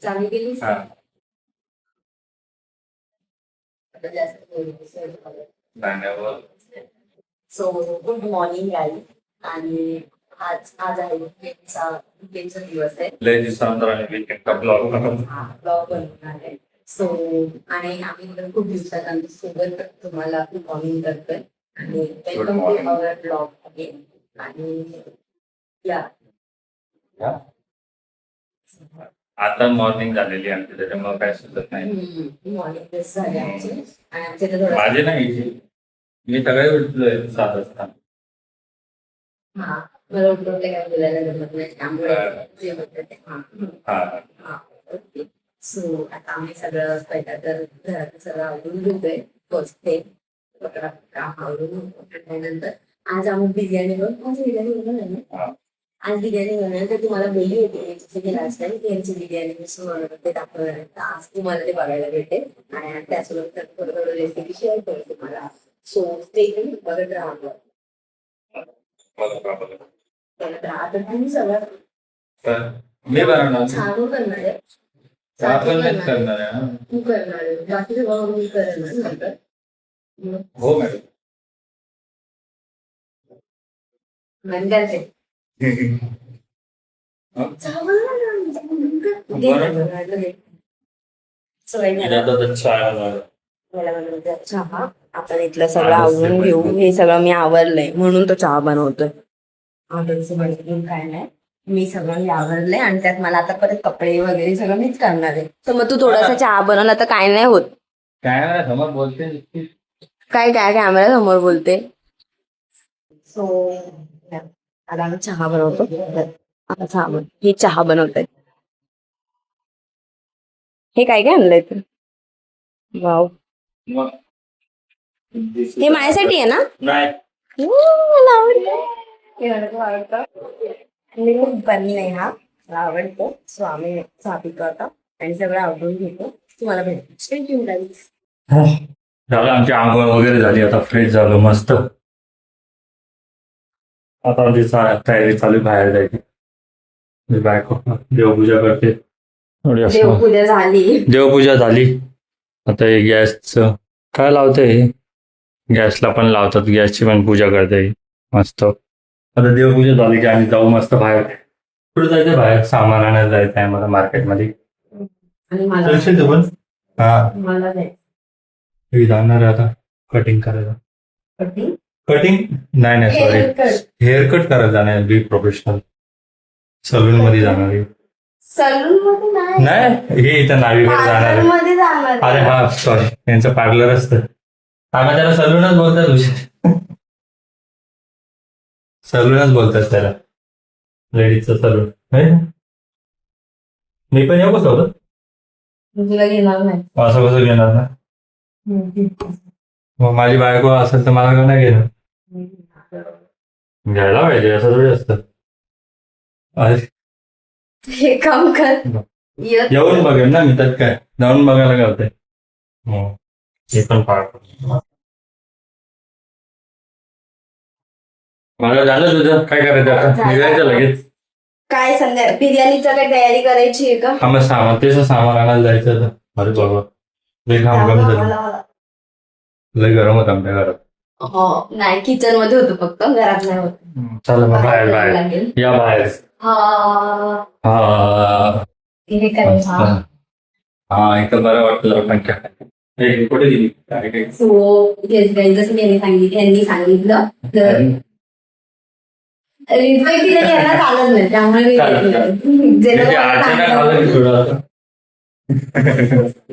चालू केली हा. So good morning guys. आणि आज आज आहे वीकेंडचा दिवस आहे. लय दिवसानंतर वीकेंडचा ब्लॉग ब्लॉग बनवणार आहे. सो आणि आम्ही तर खूप दिवसात आम्ही सोबत तुम्हाला मॉर्निंग करतोय आणि वेलकम टू अवर ब्लॉग आहे. आणि या आता मॉर्निंग झालेली आमची, त्याच्यामुळे काय सुचत नाही. मॉर्निंग झाली आमची आणि आमच्या इथे थोडं माझे नाही, मी सगळे उठलोय 7 वाजता. हा मला उठून काय बोलायला जमत नाही त्यामुळे जे होतं ते ओके. सो आता आम्ही सगळं पहिला तर घरात सगळं आवडून घेतोय. फर्स्ट डे काम आवडून नंतर आज आम्ही बिर्याणी बनवणार. आज बिर्याणी बनवणार तर तुम्हाला बोलली होती जसं की लास्ट टाइम की यांची बिर्याणी कसं बनवतात ते दाखवणार आहे. तर आज तुम्हाला ते बघायला भेटेल आणि त्यासोबत थोडं थोडं रेसिपी शेअर करू तुम्हाला. सो ते बघत राहा. आता तुम्ही सगळं मी बनवणार, छान करणार आहे. आपण नाही करणार आहे. तू करणार आहे, बाकी सगळं मी करणार नंतर. हो मॅडम. म्हणतात चहा आपण इथलं सगळं आवरून घेऊ. हे सगळं मी आवरलंय म्हणून तो चहा बनवतोय. काय नाही, मी सगळं आवरलंय आणि त्यात मला आता परत कपडे वगैरे सगळं मीच करणार आहे. तर मग तू थोडासा चहा बनवला तर काय नाही होत. काय समोर बोलते काय काय कॅमेरा समोर बोलते. सो आता आम्ही चहा बनवतो. आता ही चहा बनवताय. हे काय काय आणलंय तू? वाव, हे माझ्यासाठी आहे ना? नाही. मला आवडतं. मी खूप बनले हा, मला आवडतो. सो आम्ही चहा पितो आता आणि सगळं आवडून घेतो. तुम्हाला भेटतो. झालं आमची आंघोळ वगैरे झाली, आता फ्रेश झालो मस्त. आता आमची तयारी चालू बाहेर जायची. बायको देवपूजा करते. देवपूजा झाली. आता हे गॅसचं काय लावतंय, गॅसला पण लावतात, गॅसची पण पूजा करते मस्त. आता देवपूजा झाली की आम्ही जाऊ मस्त बाहेर. कुठे जायचं? बाहेर सामान आणायला जायचं आहे मला मार्केटमध्ये. मला मी जाणार आहे आता कटिंग करायला. कटिंग नाही सॉरी, हेअरकट करायला जाणार. बी प्रोफेशनल सलून मध्ये जाणार आहे. नाही, हे इथं नावीकडे जाणार आहे. अरे हा सॉरी, यांचं पार्लर असतं. आम्ही त्याला सलूनच बोलतात. सलूनच बोलतात त्याला, लेडीजचं सलून. मी पण येऊ कसं होतं असं कसं घेणार ना. मग माझी बायको असेल तर मला नाही घेणार. घ्यायला पाहिजे, असं थोडी असतं. हे काम कर. येऊन बघेल ना मी, त्यात काय जाऊन बघायला गावते. हे पण पाहतो. मला झालं तुझं काय करायचं आता? निघायचं लगेच. काय संध्या बिर्याणीचं काय तयारी करायची आहे का? आम्हाला सामान, तेच सामान आणायला जायचं. अरे बाबा लय गरम होत आमच्या घरात. हो नाही, किचन मध्ये होतो फक्त, घरात नाही होत. चला मग बाहेर या बाहेर. इथं बरं वाटलं पण काय कुठे गेली काय. सो जसं यांनी सांगितलं तर चालत नाही, त्यामुळे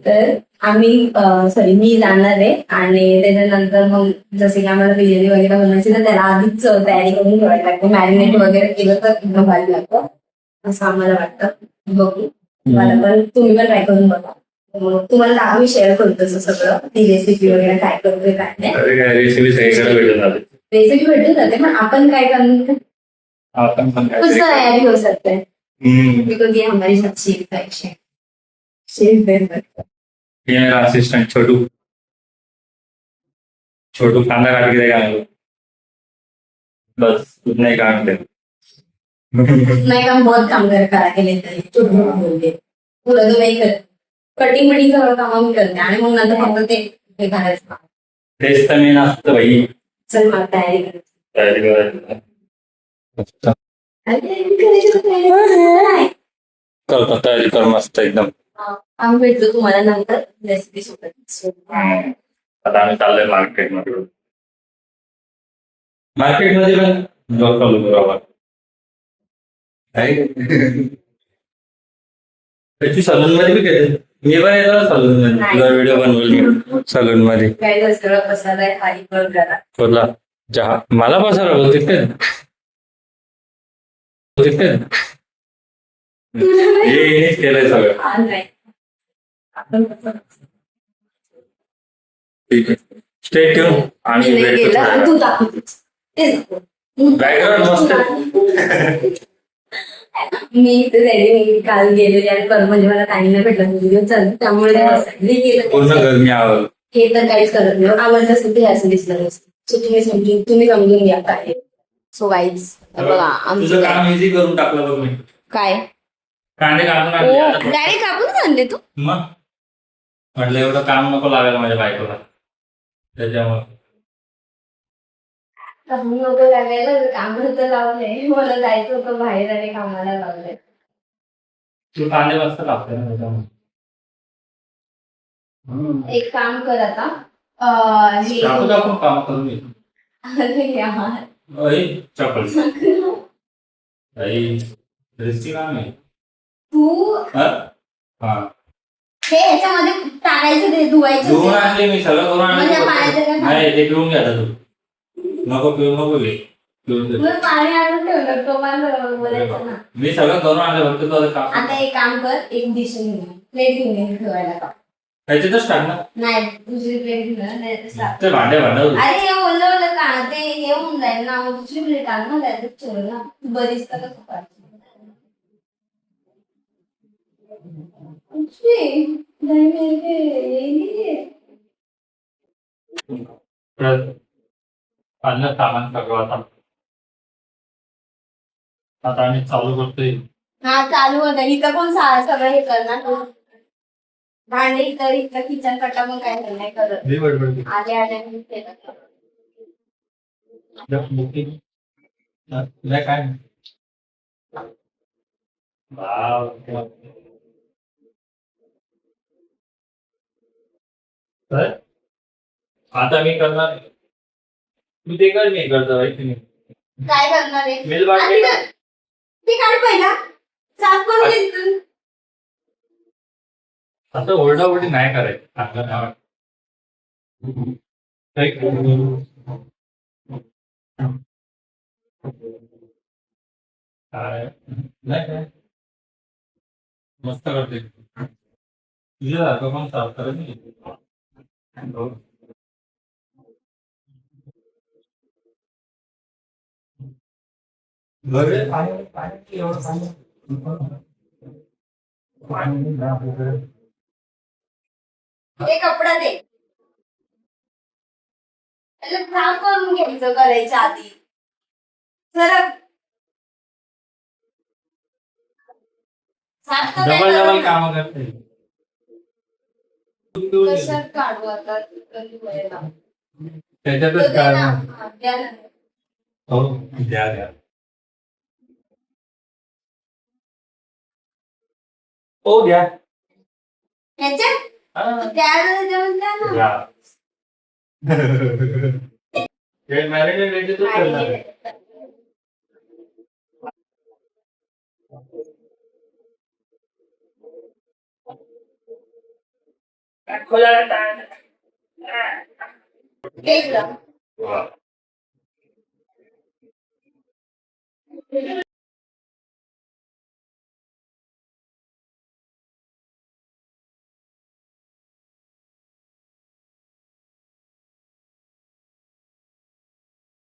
तर आम्ही मी जाणार आहे. आणि त्याच्यानंतर मग जसे की आम्हाला बिर्याणी वगैरे बनवायची तर त्याला आधीच तयारी करून ठेवायला लागते. मॅरिनेट वगैरे केलं तर एकदम भारी लागतं असं आम्हाला वाटतं. बघू, मला पण तुम्ही पण ट्राय करून बघा. तुम्हाला आम्ही शेअर करतो तसं सगळं, ती रेसिपी वगैरे काय करतोय काय नाही. रेसिपी भेटून जाते, पण आपण काय करणार कुछ तयारी हो सकते हैं. बिकॉज ये हमारी सबसे शेफ है. असिस्टंट छोटू खाना काट के देगा बस, उतना ही काम कर. नहीं, हम बहुत काम करा के लेते हैं. पुढं तो नाही करत. कटिंग बिटिंग सगळं कामं मी करते आणि मग नंतर फक्त ते घालायचं. तेच तर मेन असतं बाई. चल मला तयारी करायची. तयारी करायची. मस्त. अरे, तयारी करायची तर तयारी करायची. कर तयारी कर मस्त एकदम. आम्ही भेटतो तुम्हाला नंतर रेसिपी सोबत. आता आम्ही चाललोय मार्केटमध्ये. मार्केटमध्ये पण जॉब चालू करावा. त्याची सलून मध्ये बी केले. मी पण येतो सलून मध्ये. तुला व्हिडिओ बनवली मी सलून मध्ये. काय सगळं पसायला आहे खाली कर करा. तुला चहा मला बसायला बोलते काय हे केलंय सगळं. हा, नाही. आपण कसं- ठीक आहे. स्टे ट्यून आणि मी नाही भेटतो गेला, थोड्या तू दाखवतोस. तेच दाखव. बॅकग्राऊंड मस्त. मी रेडी काल गेलेली आणि परत म्हणजे मला टाइम नाही भेटला व्हिडिओ चालू त्यामुळे पूर्ण गरमी आवड. हे तर काहीच करत नाही आवडलं असेल तर ह्याचं दिसलं नसतं. सो तुम्ही समजून घ्या काय. सो गाईज बघा तुझं आमचं काय- काम इझी करून टाकलं बघ मी. काय कांदे कापून आणले आता. डायरेक्ट कापून आणले तू. मग म्हटलं एवढं काम नको लागायला माझ्या बायकोला त्याच्यामुळे. नको लागायला काम तर लावलंय मला जायचं होतं बाहेर आणि कामाला लावलंय. तू कांदे मस्त कापते ना त्याच्यामुळे. एक काम कर आता हे कापू कापून काम करून घे. अरे यार. चपल रिस्की काम आहे. तू हा हे ह्याच्यामध्ये टाकायचं ते धुवायचं धुवून ते. आणले मी सगळं करून म्हणजे आणले. पाण्याचं काय नाही ते पिऊन घ्या तू. नको पिऊ नको घे. पिऊन दे. मग पाणी आणून ठेवलं तो मला बोलायचं ना. मी सगळं करून आणलं फक्त तुझं काम. आता एक काम कर एक डिश प्लेट घेऊन ये ठेवायला का. त्याच्यातच टाक ना नाही दुसरी प्लेट घेऊन नाही टाक. ते भांडे भांडव. अरे हे ओलं का ते हे होऊन जाईल ना मग दुसरी प्लेट आण ना त्याच्यात ठेव ना बरीच तर कसं पाहिजे. आणलं सामान सगळं आता. आता आम्ही चालू करतोय. हा चालू होता इथं पण सगळं हे करणार तू. भांडे इथं किचन कट्टा पण काय नाही करत. आले आले मी केलं. काय आता मी करणार. तू ते कर मी करतो माहिती नाही. काय करणार आहे मिल वाटते का? ते काढ पहिला साफ करून दे तिथून. असं ओरडाओरडी नाही करायचं आपलं नाव. नाही मस्त करते तुझ्यासारखं पण साफ करत नाही. ते कपडा दे साफ करून घ्यायचं करायच्या आधी. जरा साफ तर काय डबल डबल करू ना. काम करते. कशात काढू आता धुवायला? त्याच्यातच तो दे काय ना. हा, द्या ना. हो द्या द्या. हो द्या. ह्याच्यात हा. देऊन द्या ना. द्या. हे मॅरिनेट याच्यातच करणार आहे. तेच ना. वा.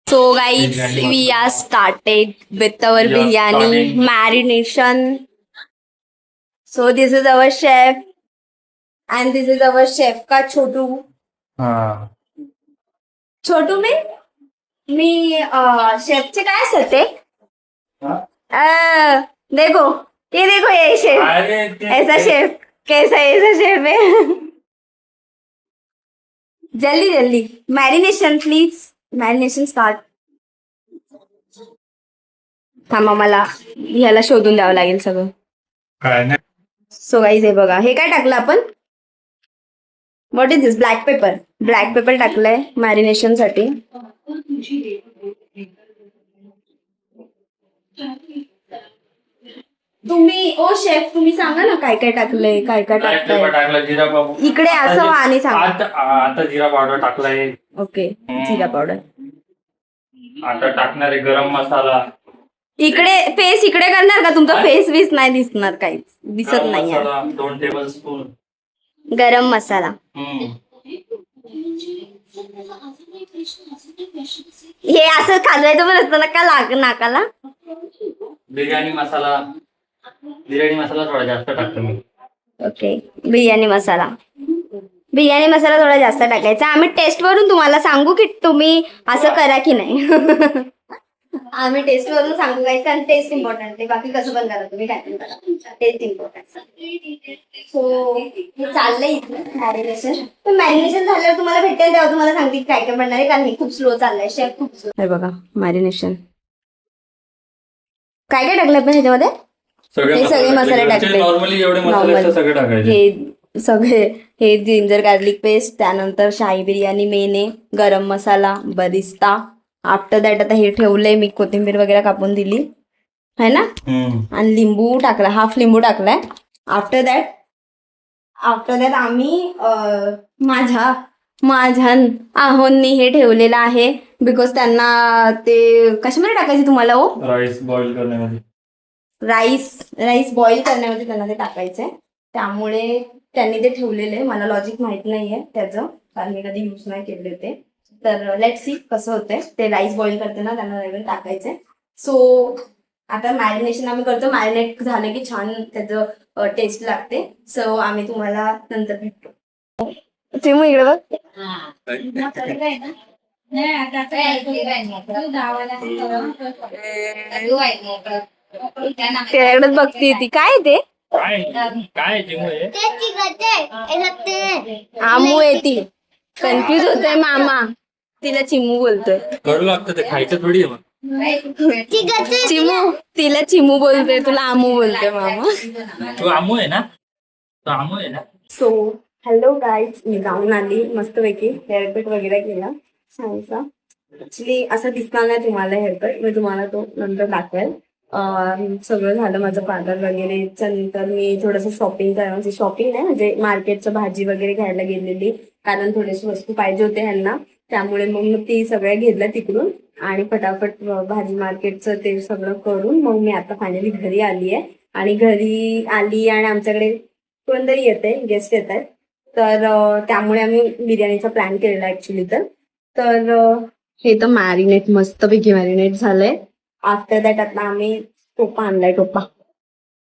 So guys, we are started with our We are biryani starting. marination. So this is our chef and this is our chef का छोटू. हा. छोटू मी शेफचे काय असते हा? देखो ये देखो ये शेफ, अरे ऐसा शेफ कैसा ऐसा शेफ है. जल्दी जल्दी मॅरिनेशन प्लीज, मॅरिनेशन स्टार्ट. थांबा मला ह्याला शोधून द्यावं लागेल सगळं. काय नाही. सो गाईज हे बघा, हे काय टाकलं आपण, what is this, black paper. Black paper टाकलंय मॅरिनेशन साठी. तुम्ही ओ शेफ तुम्ही सांगा ना काय काय टाकलंय, काय काय Black pepper टाकलंय. टाकला, जिरा पावडर इकडे असं व्हा आणि सांगा. आता जिरा पावडर टाकलाय. ओके, जिरा पावडर. आता टाकणार आहे गरम मसाला. इकडे फेस इकडे करणार का, तुमचा फेस वीस नाही दिसणार, काहीच दिसत गरम नाही. मसाला 2 टेबलस्पून. गरम मसाला. हे असं खाजवायचं पण असतं ना का नाकाला. बिर्याणी मसाला थोडा जास्त टाकतो मी. ओके, बिर्याणी मसाला. बिर्याणी मसाला थोडा जास्त टाकायचा. आम्ही टेस्ट वरून तुम्हाला सांगू की तुम्ही असं करा की नाही. आम्ही टेस्ट वरून सांगू काय, कारण टेस्ट इम्पॉर्टंट आहे. बाकी कसं पण करा तुम्ही, काय पण करा, टेस्ट इम्पॉर्टंट. सो हे चाललंय इथलं मॅरिनेशन. पण मॅरिनेशन झाल्यावर तुम्हाला भेटेल तेव्हा तुम्हाला सांगते काय काय बनणार आहे, कारण हे खूप स्लो चाललंय. शेफ खूप स्लो. हे बघा मॅरिनेशन काय काय टाकलं पण ह्याच्यामध्ये. हे सगळे मसाले टाकले. नॉर्मली एवढे मसाले असतात, सगळे टाकायचे. हे सगळे, हे जिंजर गार्लिक पेस्ट, त्यानंतर शाही बिर्याणी मेने, गरम मसाला, बरिस्ता. आफ्टर दॅट आता हे ठेवलंय मी, कोथिंबीर वगैरे कापून दिली है ना, आणि लिंबू टाकला, हाफ लिंबू टाकलाय. आफ्टर दॅट आम्ही माझ्या आहोंनी हे ठेवलेलं आहे, बिकॉज त्यांना ते कशामध्ये टाकायचे तुम्हाला हो, राईस बॉईल करण्यामध्ये. राईस बॉईल करण्यामध्ये त्यांना ते टाकायचंय, त्यामुळे त्यांनी ते ठेवलेलं आहे. मला लॉजिक माहित नाहीये त्याचं, कारण मी कधी यूज नाही केले ते. तर लेट सी कसं होतंय ते. राईस बॉईल करताना त्यांना वेगळं टाकायचंय. सो आता मॅरिनेशन आम्ही करतो. मॅरिनेट झालं की छान त्याचं टेस्ट लागते. सो आम्ही तुम्हाला नंतर भेटतो. चिमू इकडे बघ. त्याकडेच बघती ती, काय ते आमू आहे ती. कन्फ्युज होतोय मामा, तिला चिमू बोलतोय. करू लागतं ते, खायचं थोडी आहे. चिमू, तिला चिमू बोलतोय, तुला आमू बोलतोय मामा. तू आमू आहे ना, सो हॅलो गाईज, मी जाऊन आली मस्तपैकी. हेअरकट वगैरे केला छानसा. ऍक्च्युली असं दिसणार नाही तुम्हाला हेअरकट, मी तुम्हाला तो नंतर दाखवेल. सगळं झालं माझं पार्लर वगैरेच्या नंतर मी थोडंसं शॉपिंग नाही म्हणजे मार्केटचं भाजी वगैरे घ्यायला गेलेली, कारण थोडेसे वस्तू पाहिजे होते ह्यांना, त्यामुळे मग ती सगळ्या घेतल्या तिकडून. आणि फटाफट भाजी मार्केटचं ते सगळं करून मग मी आता फायनली घरी आली आहे. आणि घरी आली आणि आमच्याकडे कोणतरी येते, गेस्ट येत आहेत, तर त्यामुळे आम्ही बिर्याणीचा प्लॅन केलेला ऍक्च्युली. तर हे तर मॅरिनेट मस्तपैकी मॅरिनेट झालंय. आफ्टर दॅट आता आम्ही टोपा आणलाय, टोपा.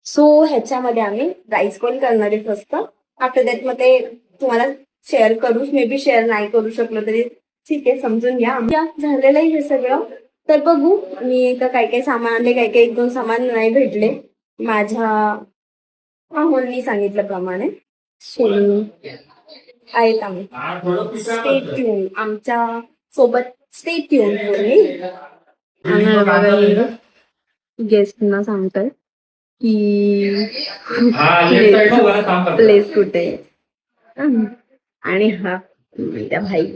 सो ह्याच्यामध्ये आम्ही राईस बॉईल करणार आहे फर्स्ट. आफ्टर दॅट मग ते तुम्हाला शेअर करू, मे बी शेअर नाही करू शकलो तरी ठीक आहे, समजून घ्या. झालेलं आहे हे सगळं. तर बघू, मी तर काय काय सामान आणले, काय काय 1-2 सामान नाही भेटले माझ्या आहोंनी सांगितल्याप्रमाणे. सो आहेत आम्ही. स्टे ट्यून, आमच्या सोबत स्टे ट्यून. गेस्टना सांगताय की प्लेस कुठे आहे. आणि हा मेरा भाई,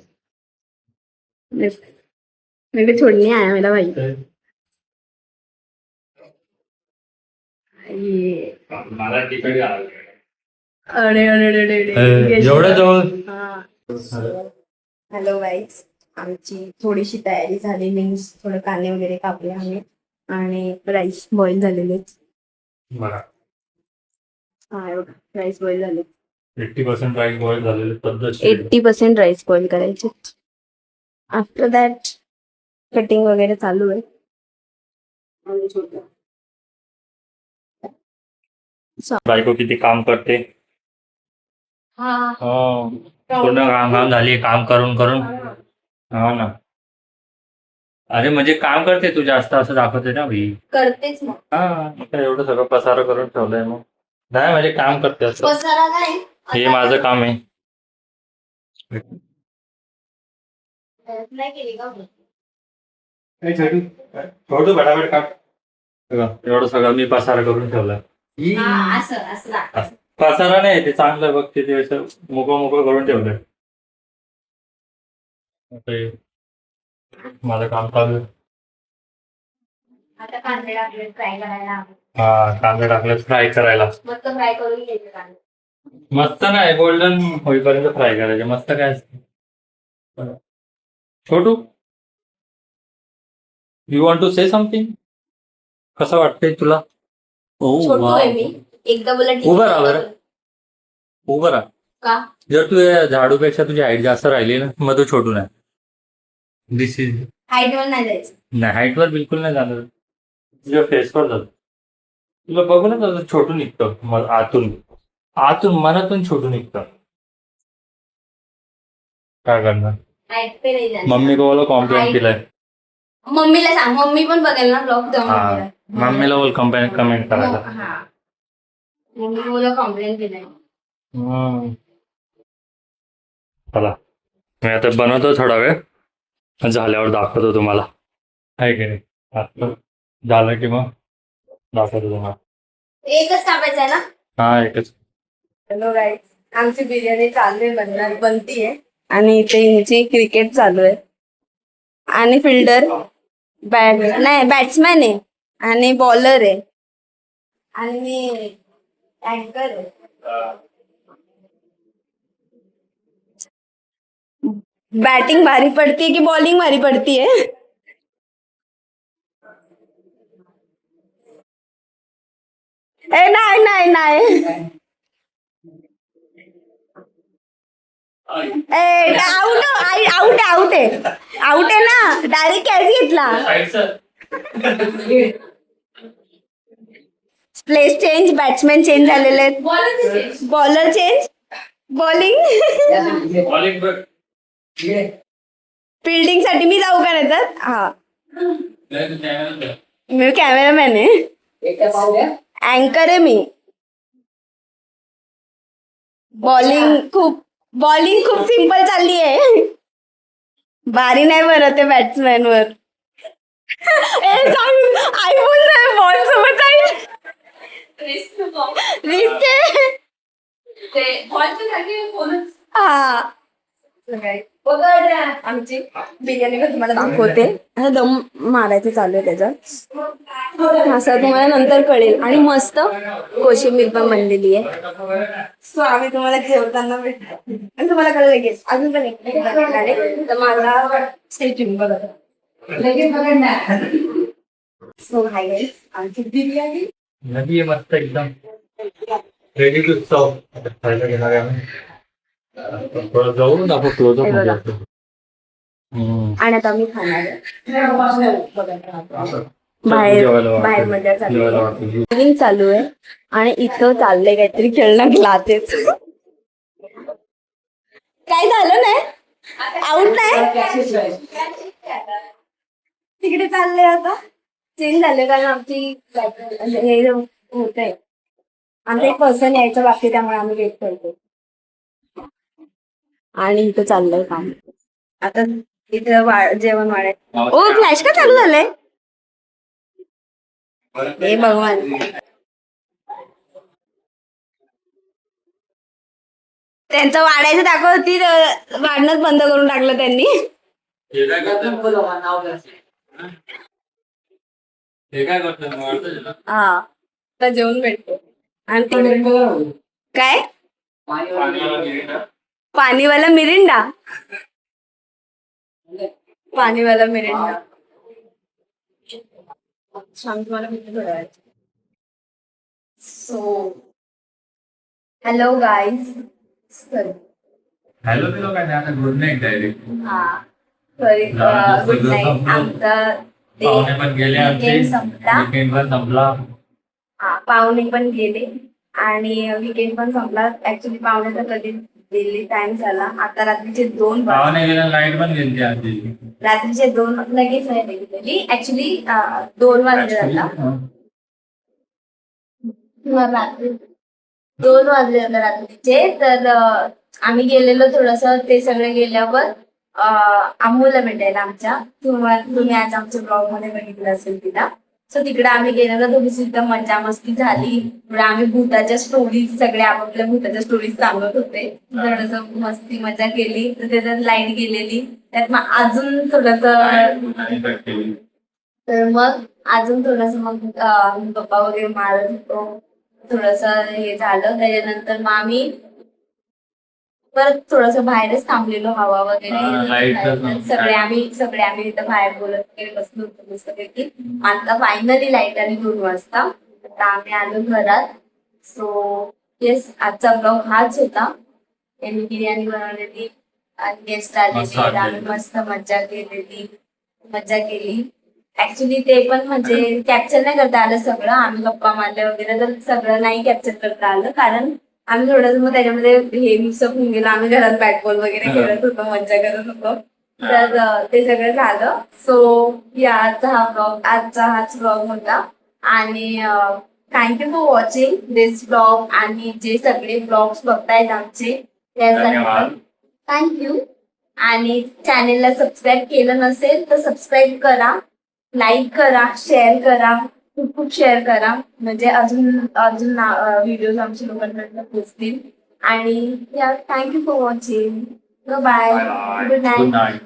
मेरे छोड़ने आया मेरा भाई. अरे एवढं जवळ. हॅलो गाईज, आमची थोडीशी तयारी झाली, मीन्स थोडं कांदे वगैरे कापले आम्ही आणि राईस बॉईल झालेले. हा एवढं राईस बॉईल झाले. 80% राईस बॉईल झालेले, 80% राईस बॉईल करायचे. आफ्टर दॅट कटिंग वगैरे चालू आहे. बायको किती काम करते. पूर्ण काम झाली, काम करून. हो ना, अरे म्हणजे काम करते तू जास्त असं दाखवते ना भाई. करतेच मग. हा मग काय एवढं सगळं पसारा करून ठेवलंय मग. नाही म्हणजे काम करते असं. पसारा काय हे माझं काम आहे. नाही केली का? छोटू फटाफट काढ. एवढं सगळं मी पसारा करून ठेवलाय. हा, असं असं दाखव. पसारा नाही ते चांगलं बघ ते असं मोकळं करून ठेवलंय. आता हे माझं काम चालू आहे. आता कांदे टाकले फ्राय करायला. हा कांदे टाकले फ्राय करायला. मस्त फ्राय करून घ्यायचे कांदे. मस्त नाही गोल्डन होईपर्यंत फ्राय करायचे. मस्त काय असतं. Chhotu you want to say something. कसं वाटतंय तुला? छोटू आहे मी. एकदा बोला ठीक उभं आहे. राहा बरं. उभं राहा. का? जर तू या झाडूपेक्षा तुझी हाईट जास्त राहिली ना मग तू छोटू नाही. दिस इज हाईट वर नाही जायचं. नाही हाईटवर बिलकुल नाही जाणार. तुझ्या फेसवर जातो. तुला बघू ना तसं छोटू निघतं मग आतून मनातून छोटू निघतं. काय करणार? हाईट पे नाही जायचं. मम्मी को बोलो कॉम्प्लेन केलाय. मम्मीला सांग. मम्मी पण बघेल ना ब्लॉग हा मम्मीला बोल कमेंट करायला. हा मम्मी बोला कॉम्प्लेन केलाय. चला मी आता बनवतो थोडा वेळ झाल्यावर दाखवतो तुम्हाला. आहे की नाही आता झालं की मग दाखवतो तुम्हाला. एकच कापायचं आहे ना? हा एकच. हॅलो गाईज, आमची बिर्याणी चालू आहे बनतीये आणि इथे यांची क्रिकेट चालू आहे आणि फिल्डर नाही बॅट्समॅन आहे आणि बॉलर आहे आणि मी अँकर आहे. बॅटिंग भारी पडतीये की बॉलिंग भारी पडतीये? ए नाही नाही नाही आउट आउट आउट आहे ना. डायरेक्ट कॅच घेतला. Place change. बॅट्समॅन चेंज झालेले आहेत. Bowler change. बॉलिंग फिल्डिंग साठी मी जाऊ का नाही तर? हा मी कॅमेरामॅन आहे. अँकर आहे मी. बॉलिंग खूप सिंपल चालली आहे. बारी नाही भरत आहे बॅट्समॅन वर. आई बोल नाही बॉल सोबत आहे. रिस्क हा. आमची बिर्याणी पण तुम्हाला दाखवते. दम मारायचं चालू आहे त्याच्यात. असं तुम्हाला नंतर कळेल. आणि मस्त कोशिंबीर पण बनलेली आहे. सो आम्ही तुम्हाला जेवताना भेटतो आणि तुम्हाला कळलं लगेच. अजून पण एक तर मला स्टेचिंग बघा लगेच बघा. सो हाय गाईज, आमची बिर्याणी नदी आहे मस्त एकदम रेडी टू सर्व. खायला घेणार आहे आम्ही. जाऊ ना आपण क्लोजअप. आणि आता मी खाणार बाहेर मजा चालू आहे आणि इथं चाललंय काहीतरी खेळणं क्लासेस. काय झालं नाही? आउट नाही. तिकडे चाललंय आता. चेंज झाले कारण आमची हे होत आहे. आमचा एक पर्सन यायचं बाकी त्यामुळे आम्ही वेट करतो. आणि इथं चाललंय काम आता. इथं जेवण वाढायचं. ओ फ्लॅश का चालू झालंय? हे भगवान. त्यांचं वाढायचं दाखवत होती वाढणंच बंद करून टाकलं त्यांनी. हा तर जेवण भेटतो. आणि काय पाणीवाला मिरिंडा. पाणीवाला मिरिंडा सांग तुम्हाला किती थोड्या वेळात. So hello guys. हॅलो तुला काय नाही गुड नाईट डायरेक्ट. हा सॉरी गुड नाईट. आमचा पाहुणे पण गेले आमचे. वीकेंड पण संपला. हा पाहुणे पण गेले आणि वीकेंड पण संपला. ऍक्च्युली पाहुणे तर कधी डेली टाइम झाला. आता रात्रीचे 2 वाजले. गावाने गेल्या लाईट पण गेली आधी. रात्रीचे 2 लगेच नाही गेलेली. ऍक्च्युली 2 वाजले आता. रात्री 2 वाजले होते रात्रीचे. तर आम्ही गेलेलो थोडस, ते सगळे गेल्यावर अमोलला भेटायला आमच्या. तुम्ही आज आमच्या ब्लॉग मध्ये बघितलं असेल तिला. सो तिकडे आम्ही गेलेलो, थोडीशी एकदम मजा मस्ती झाली. पुढे आम्ही भूताच्या स्टोरीज, सगळे आपापल्या भूताच्या स्टोरीज सांगत होते. थोडस मस्ती मजा केली. तर त्याच्यात लाईट गेलेली, त्यात मग अजून थोडस, तर मग अजून थोडस मग गप्पा वगैरे मारत होतो. थोडस हे झालं. त्याच्यानंतर मग आम्ही परत थोडस बाहेरच थांबलेलो, हवा वगैरे. सगळे आम्ही इथं बाहेर बोलत वगैरे बसलो होतो मस्तपैकी. आता फायनली लाईट आली 2 वाजता. आता आम्ही आलो घरात. सो येस, आजचा ब्लॉग हाच होता. त्यांनी बिर्याणी बनवलेली आणि गेस्ट आलेली, आम्ही मस्त मज्जा केली. ऍक्च्युली ते पण म्हणजे कॅप्चर नाही करता आलं सगळं. आम्ही गप्पा मारल्या वगैरे, तर सगळं नाही कॅप्चर करता आलं, कारण आम्ही थोडंसं मग त्याच्यामध्ये हे मिक्सअप होऊन गेलो. आम्ही घरात बॅट बॉल वगैरे खेळत होतो, मज्जा करत होतो. तर ते सगळं झालं. सो आजचा हाच ब्लॉग होता. आणि thank you for watching this blog. आणि जे सगळे ब्लॉग्स बघतायत आमचे त्यासाठी थँक्यू. आणि चॅनेलला सबस्क्राईब केलं नसेल तर सबस्क्राईब करा, लाईक करा, शेअर करा, खूप शेअर करा, म्हणजे अजून अजून व्हिडिओज आमच्या लोकांपर्यंत पोहोचतील. आणि thank you for watching. Bye, good night.